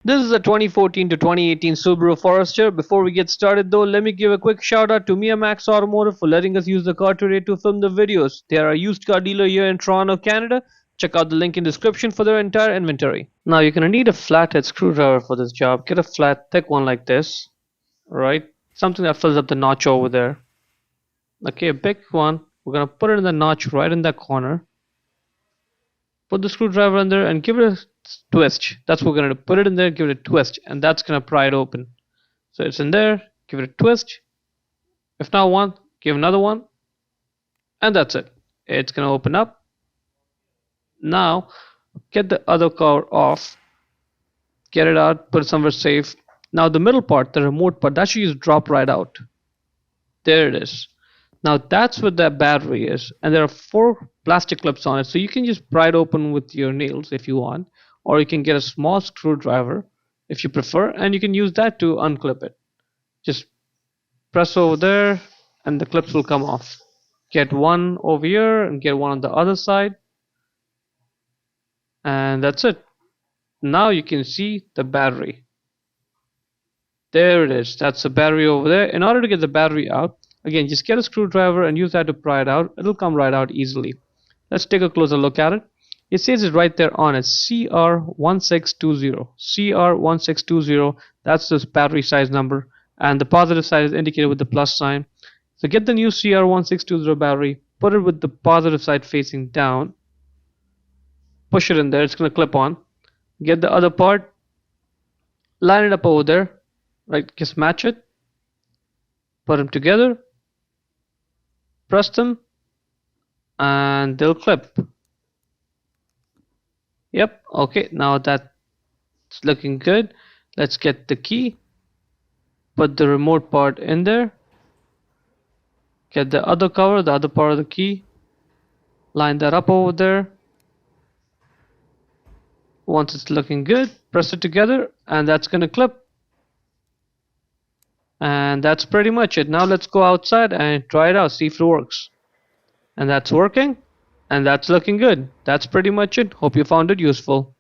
This is a 2014 to 2018 Subaru Forester. Before we get started though, let me give a quick shout out to Max Automotive for letting us use the car today to film the videos. They are a used car dealer here in Toronto, Canada. Check out the link in description for their entire inventory. Now you're gonna need a flathead screwdriver for this job. Get a flat, thick one like this, right? Something that fills up the notch over there. Okay, a big one. We're gonna put it in the notch right in that corner. Put the screwdriver in there and give it a twist. That's what we're gonna do. Put it in there, give it a twist, and that's gonna pry it open. So it's in there, give it a twist. If not one, give another one, and that's it. It's gonna open up. Now get the other cover off, get it out, put it somewhere safe. Now the middle part, the remote part, that should just drop right out. There it is. Now that's what that battery is, and there are 4 plastic clips on it, so you can just pry it open with your nails if you want, or you can get a small screwdriver if you prefer, and you can use that to unclip it. Just press over there and the clips will come off. Get one over here and get one on the other side, and that's it. Now you can see the battery. There it is. That's the battery over there. In order to get the battery out, again, just get a screwdriver and use that to pry it out. It'll come right out easily. Let's take a closer look at it. It says it right there on it, CR1620. CR1620, that's this battery size number, and the positive side is indicated with the plus sign. So get the new CR1620 battery, put it with the positive side facing down, push it in there, it's going to clip on. Get the other part, line it up over there, right, just match it, put them together, press them, and they'll clip. Yep, okay, now that's looking good. Let's get the key, put the remote part in there, get the other cover, the other part of the key, line that up over there. Once it's looking good, press it together, and that's gonna clip. And that's pretty much it. Now let's go outside and try it out, see if it works. And that's working, and that's looking good. That's pretty much it. Hope you found it useful.